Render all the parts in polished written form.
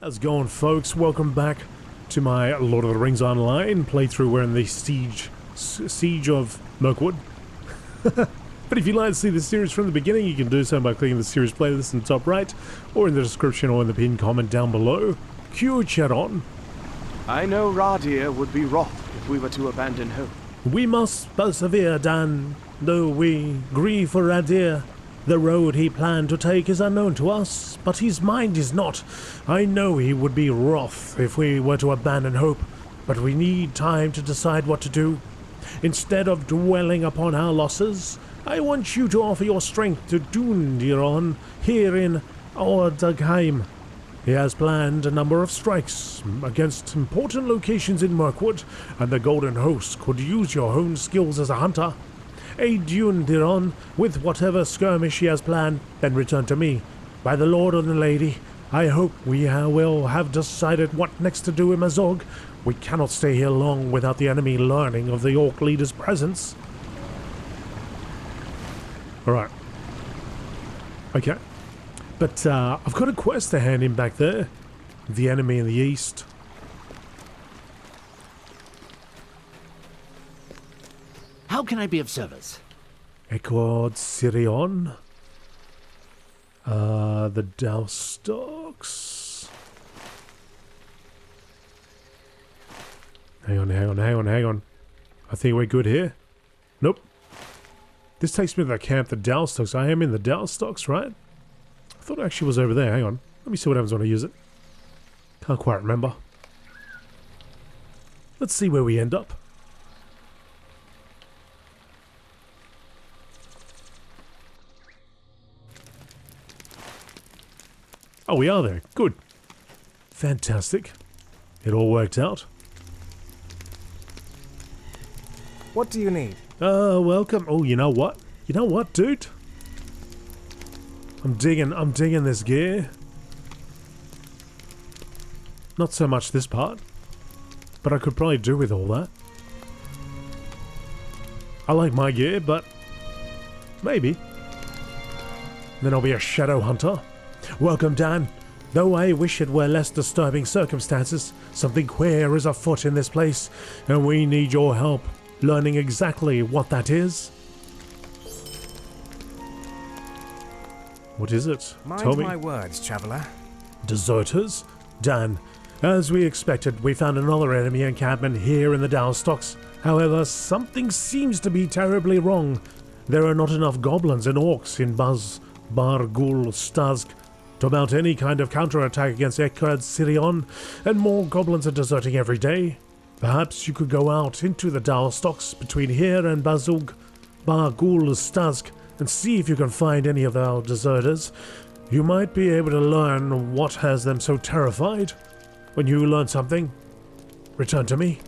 How's it going, folks? Welcome back to my Lord of the Rings Online playthrough. We're in the Siege of Mirkwood. But if you'd like to see the series from the beginning, you can do so by clicking the series playlist in the top right, or in the description or in the pinned comment down below. Cue chat on. I know Radir would be wroth if we were to abandon hope. We must persevere, Dan, though we grieve for Radir. The road he planned to take is unknown to us, but his mind is not. I know he would be wroth if we were to abandon hope, but we need time to decide what to do. Instead of dwelling upon our losses, I want you to offer your strength to Dundiron here in Ordagheim. He has planned a number of strikes against important locations in Mirkwood, and the Golden Host could use your own skills as a hunter. Aid Dundiron with whatever skirmish he has planned, then return to me. By the Lord and the Lady, I hope we will have decided what next to do in Mazog. We cannot stay here long without the enemy learning of the Orc leader's presence. Alright. Okay. But I've got a quest to hand him back there. The enemy in the east. How can I be of service? Ecord Sirion. The Doustocks. Hang on. I think we're good here. Nope. This takes me to the camp, the Doustocks. I am in the Doustocks, right? I thought it actually was over there. Hang on. Let me see what happens when I use it. Can't quite remember. Let's see where we end up. Oh, we are there. Good. Fantastic. It all worked out. What do you need? Welcome. Oh, you know what? You know what, dude? I'm digging this gear. Not so much this part, but I could probably do with all that. I like my gear, but maybe. Then I'll be a shadow hunter. Welcome, Dan. Though I wish it were less disturbing circumstances, something queer is afoot in this place, and we need your help learning exactly what that is. What is it? Tell me. Mind my words, traveller. Deserters? Dan, as we expected, we found another enemy encampment here in the Doustocks. However, something seems to be terribly wrong. There are not enough goblins and orcs in Bargul Stazk to mount any kind of counterattack against Ekhard Sirion, and more goblins are deserting every day. Perhaps you could go out into the Doustocks between here and Bargul Stazk and see if you can find any of our deserters. You might be able to learn what has them so terrified. When you learn something, return to me.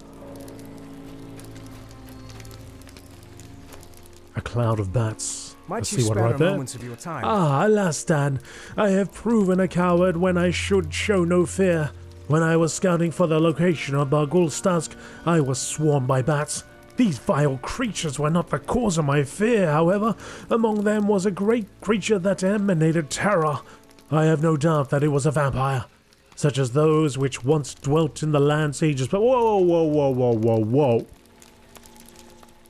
A cloud of bats. Might you spare a moment of your time? Ah, alas, Dan. I have proven a coward when I should show no fear. When I was scouting for the location of Bargul Stazk, I was swarmed by bats. These vile creatures were not the cause of my fear, however. Among them was a great creature that emanated terror. I have no doubt that it was a vampire, such as those which once dwelt in the land ages. But whoa.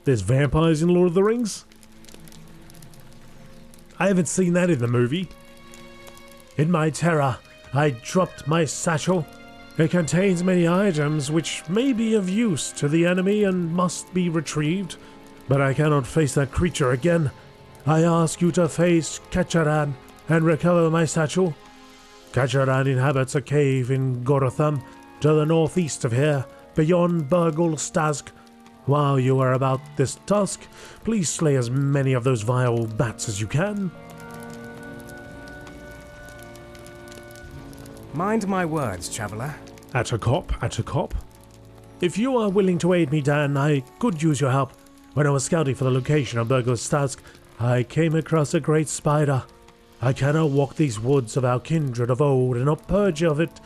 There's vampires in Lord of the Rings? I haven't seen that in the movie. In my terror, I dropped my satchel. It contains many items which may be of use to the enemy and must be retrieved, but I cannot face that creature again. I ask you to face Kacharan and recover my satchel. Kacharan inhabits a cave in Gorotham, to the northeast of here, beyond Bargul Stazk. While you are about this task, please slay as many of those vile bats as you can. Mind my words, traveller. At a cop. If you are willing to aid me, Dan, I could use your help. When I was scouting for the location of Bargul Stazk, I came across a great spider. I cannot walk these woods of our kindred of old and not purge of it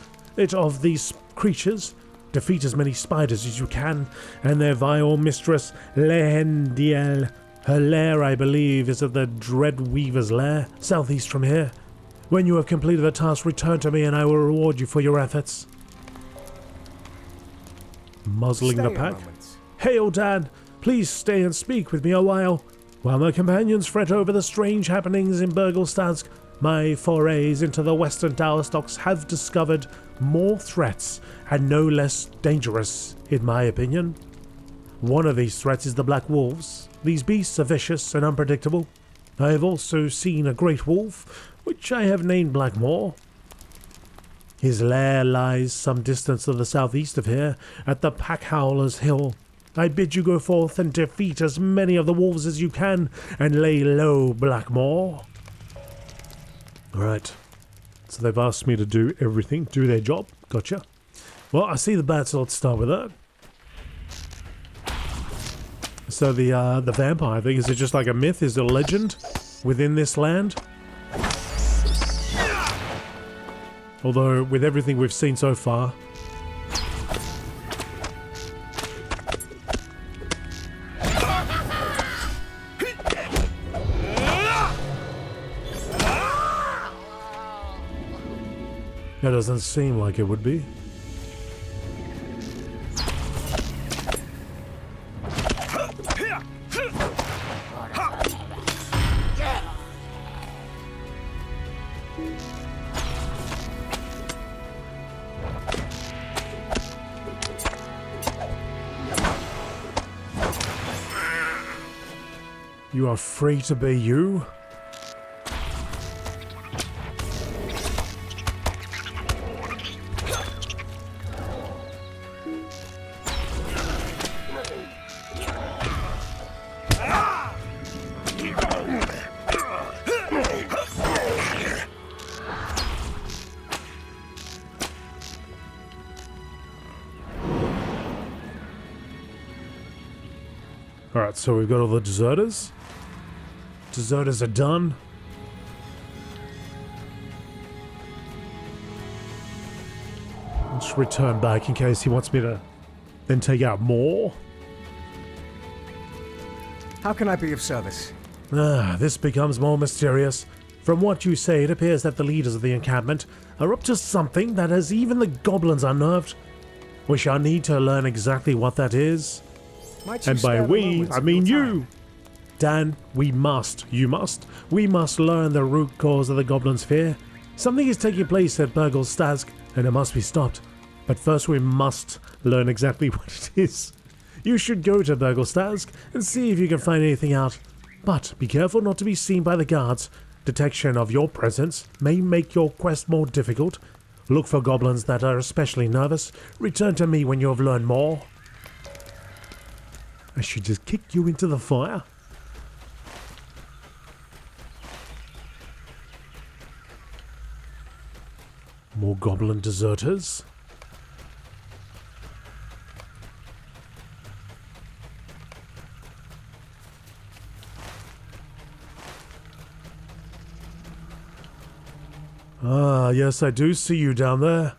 of these creatures. Defeat as many spiders as you can, and their vile mistress, Lehendiel. Her lair, I believe, is at the Dread Weaver's lair, southeast from here. When you have completed the task, return to me and I will reward you for your efforts. Muzzling Stay the a pack. moment. Hail, Dad! Please stay and speak with me a while. While my companions fret over the strange happenings in Burgelstadsk, my forays into the western Dowerstocks have discovered more threats and no less dangerous, in my opinion. One of these threats is the Black Wolves. These beasts are vicious and unpredictable. I have also seen a great wolf, which I have named Blackmore. His lair lies some distance to the southeast of here, at the Packhowler's Hill. I bid you go forth and defeat as many of the wolves as you can, and lay low, Blackmore. Alright, so they've asked me to do everything, do their job. Gotcha. Well, I see the bats, so let's start with that. So the vampire thing, is it just like a myth? Is it a legend within this land? Although, with everything we've seen so far... That doesn't seem like it would be. You are free to be you? Alright, so we've got all the deserters. Deserters are done. Let's return back in case he wants me to then take out more. How can I be of service? This becomes more mysterious. From what you say, it appears that the leaders of the encampment are up to something that has even the goblins unnerved. We shall need to learn exactly what that is. Might you And by spare a we, moment I of mean your you. time? Dan, we must learn the root cause of the goblins' fear. Something is taking place at Burgelstadsk, and it must be stopped. But first we must learn exactly what it is. You should go to Burgelstadsk and see if you can find anything out. But be careful not to be seen by the guards. Detection of your presence may make your quest more difficult. Look for goblins that are especially nervous. Return to me when you have learned more. I should just kick you into the fire. More goblin deserters. Ah, yes, I do see you down there.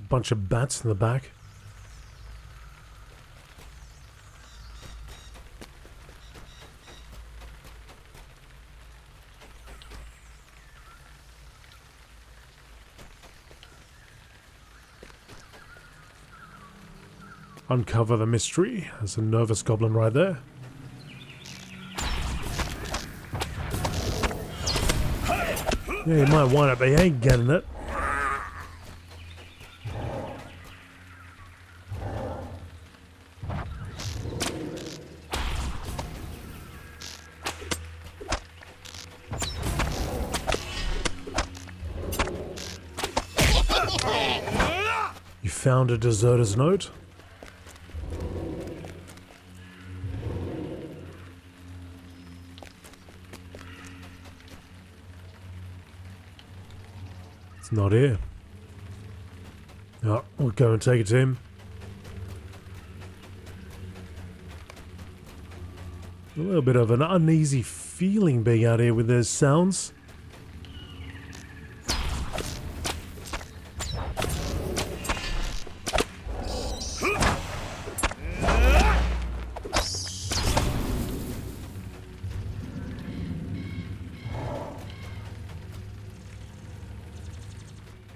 Bunch of bats in the back. Uncover the mystery. There's a nervous goblin right there. Yeah, you might want it, but you ain't getting it. You found a deserter's note? It's not here. Oh, we'll go and take it to him. A little bit of an uneasy feeling being out here with those sounds.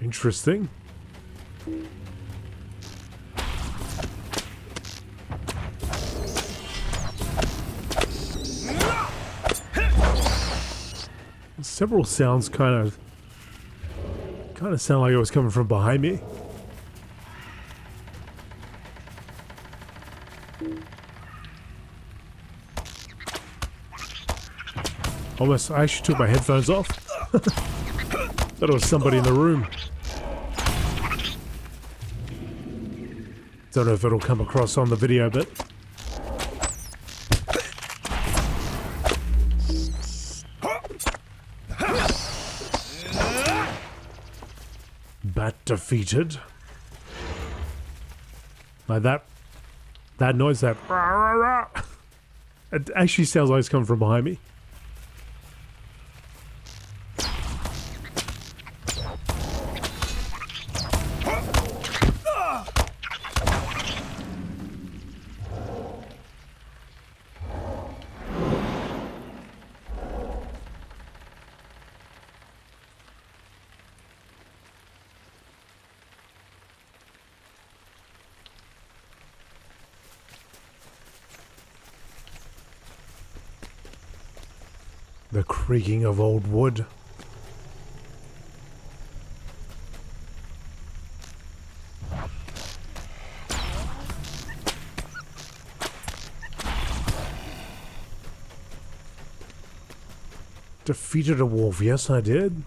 Interesting. Several sounds kind of sound like it was coming from behind me. Almost, I actually took my headphones off. Thought it was somebody in the room. Don't know if it'll come across on the video, but bat defeated. Like that noise, that rah, rah, rah. It actually sounds like it's coming from behind me. The creaking of old wood. Defeated a wolf, yes I did.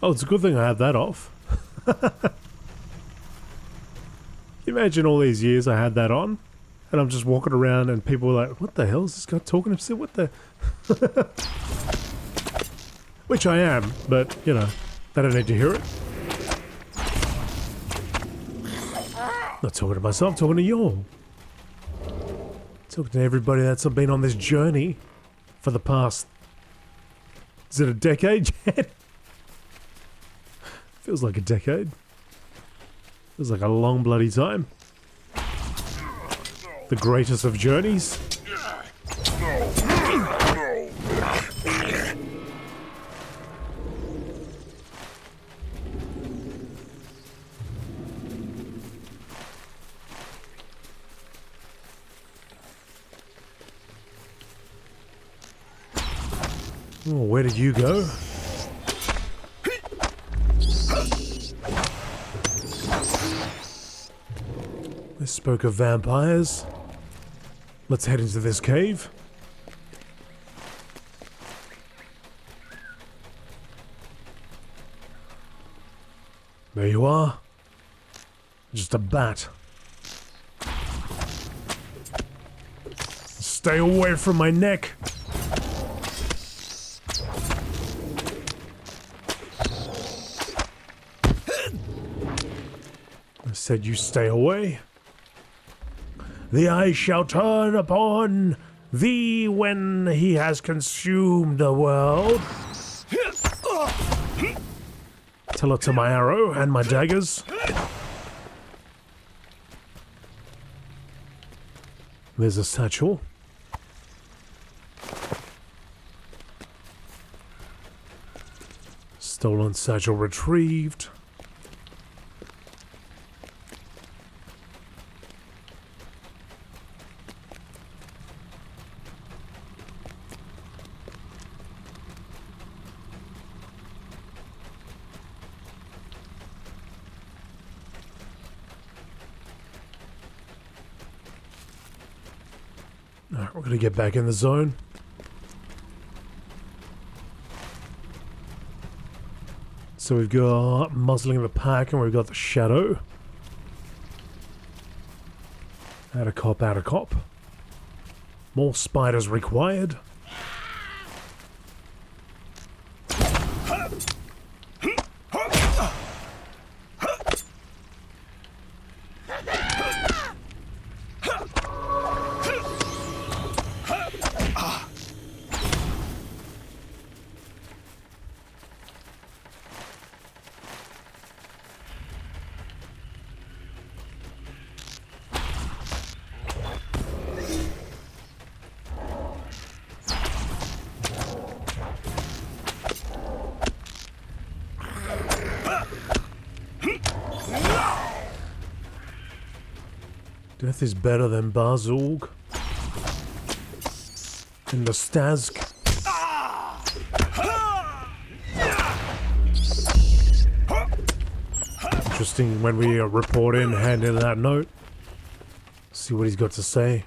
Oh, it's a good thing I had that off. Imagine all these years I had that on, and I'm just walking around and people are like, what the hell is this guy talking to? What the... Which I am, but, you know, they don't need to hear it. Not talking to myself, talking to you all. Talking to everybody that's been on this journey for the past... Is it a decade yet? Feels like a decade. Feels like a long bloody time. The greatest of journeys. Oh, where did you go? They spoke of vampires. Let's head into this cave. There you are. Just a bat. Stay away from my neck. I said you stay away. The eye shall turn upon thee when he has consumed the world. Tell it to my arrow and my daggers. There's a satchel. Stolen satchel retrieved. Alright, we're gonna get back in the zone. So we've got muzzling the pack and we've got the shadow. Out of cop, out of cop. More spiders required. Death is better than Barzulg. In the Stazk. Interesting when we report in, hand in that note. See what he's got to say.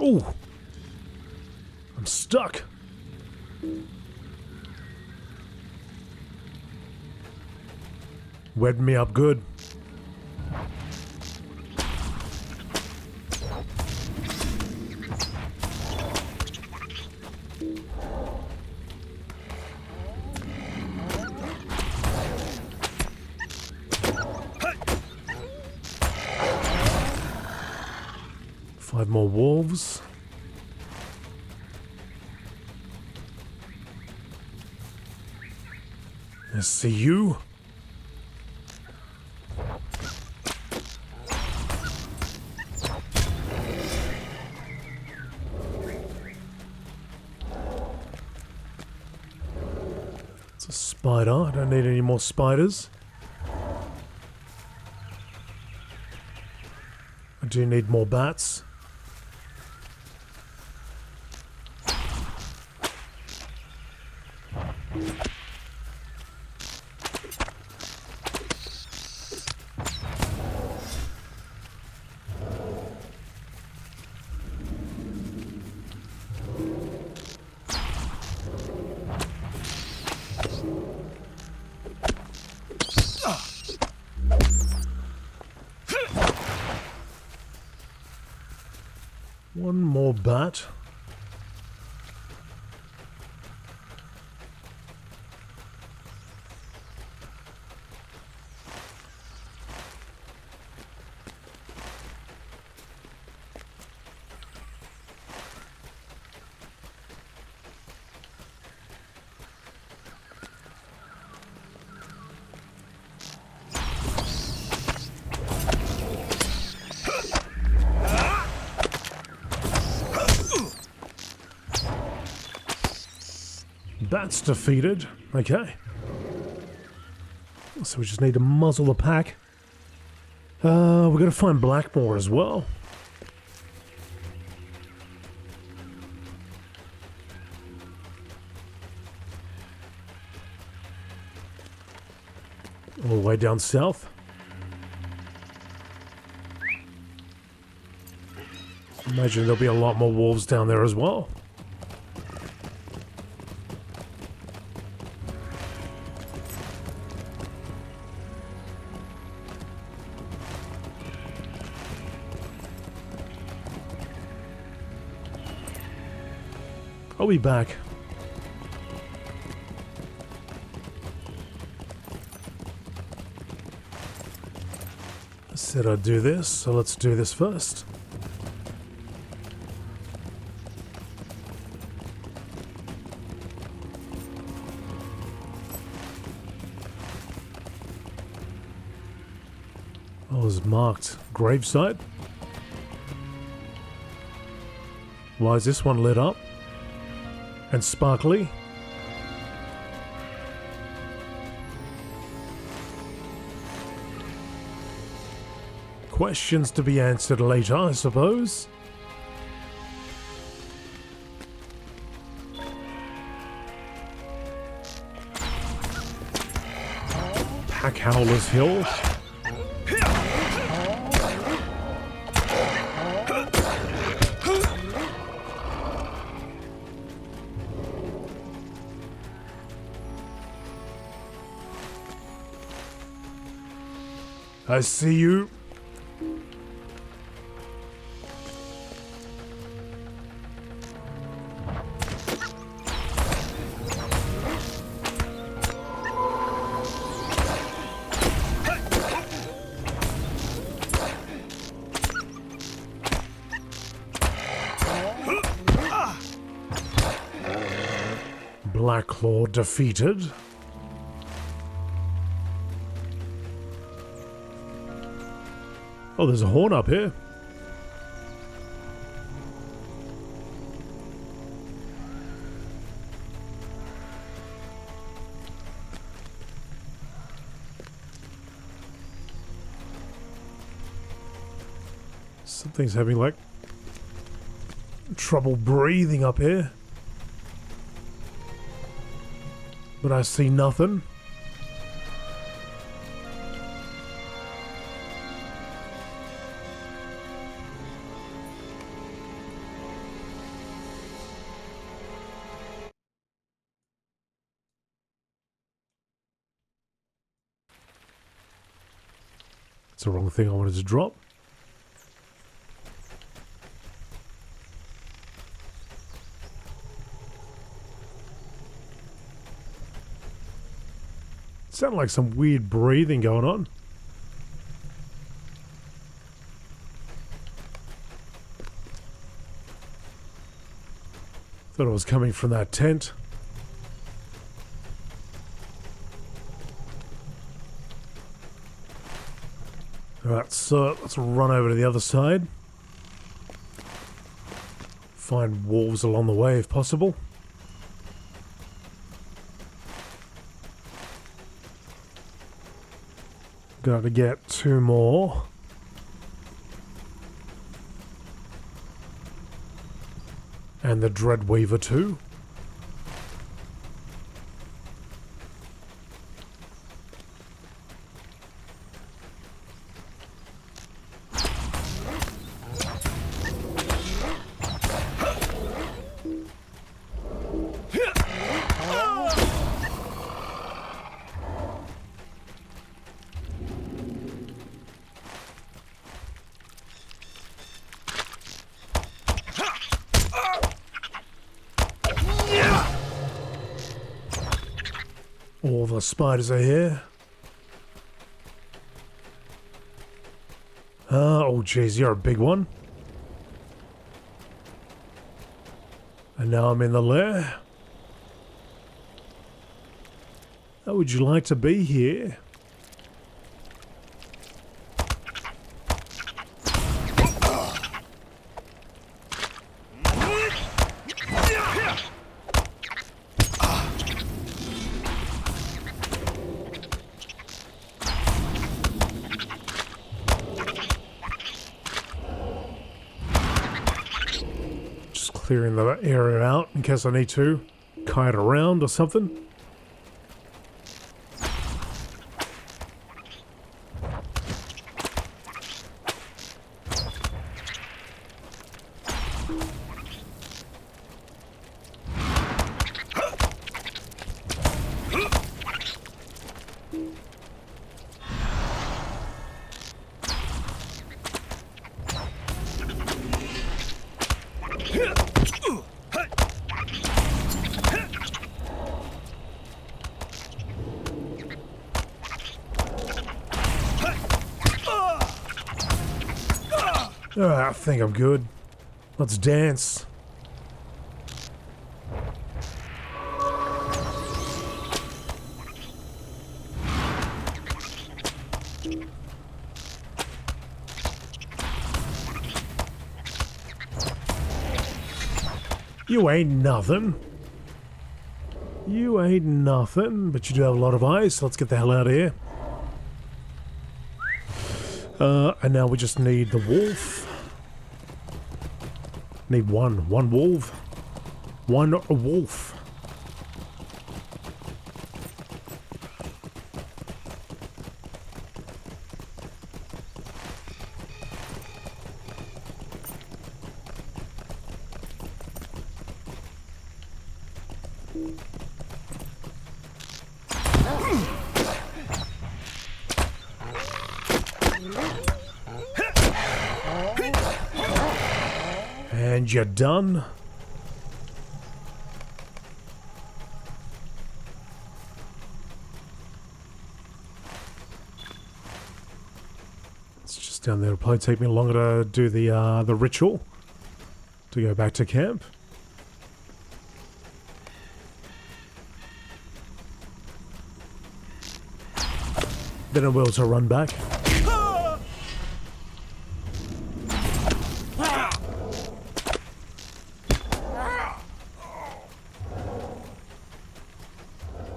Ooh! I'm stuck! Wed me up good. Five more wolves. I see you. It's a spider. I don't need any more spiders. I do need more bats. One more bat. Bats defeated. Okay. So we just need to muzzle the pack. We're gonna find Blackmore as well. All the way down south. Imagine there'll be a lot more wolves down there as well. I'll be back. I said I'd do this, so let's do this first. I was marked gravesite. Why is this one lit up? And sparkly. Questions to be answered later, I suppose. Pack Howler's Hill. I see you. Claw defeated. Oh, there's a horn up here. Something's having like trouble breathing up here. But I see nothing. It's the wrong thing I wanted to drop. Sounded like some weird breathing going on. Thought it was coming from that tent. Alright, so let's run over to the other side. Find wolves along the way if possible. Gotta get 2 more. And the Dreadweaver too. All the spiders are here. Oh jeez, you're a big one. And now I'm in the lair. How would you like to be here? Clearing the area out in case I need to kite around or something. I think I'm good. Let's dance. You ain't nothing. You ain't nothing, but you do have a lot of ice. Let's get the hell out of here. And now we just need the wolf. Need one wolf. One wolf. And you're done. It's just down there. It'll probably take me longer to do the ritual to go back to camp. than it will to run back.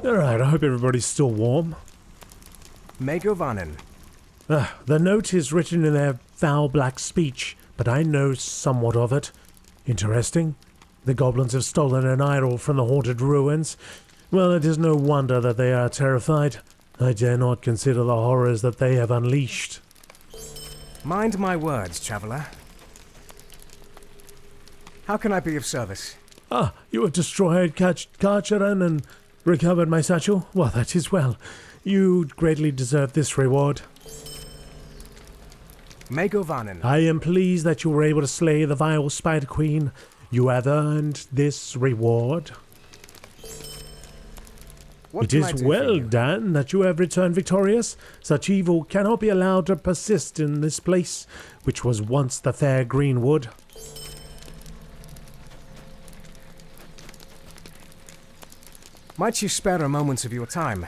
Alright, I hope everybody's still warm. Megovanen. The note is written in their foul black speech, but I know somewhat of it. Interesting. The goblins have stolen an idol from the haunted ruins. Well, it is no wonder that they are terrified. I dare not consider the horrors that they have unleashed. Mind my words, traveler. How can I be of service? Ah, you have destroyed Karcharan and recovered my satchel? Well, that is well. You greatly deserve this reward. Megovanen. I am pleased that you were able to slay the vile Spider Queen. You have earned this reward. What It can I is do for well you? done that you have returned victorious. Such evil cannot be allowed to persist in this place, which was once the fair Greenwood. Might you spare a moment of your time?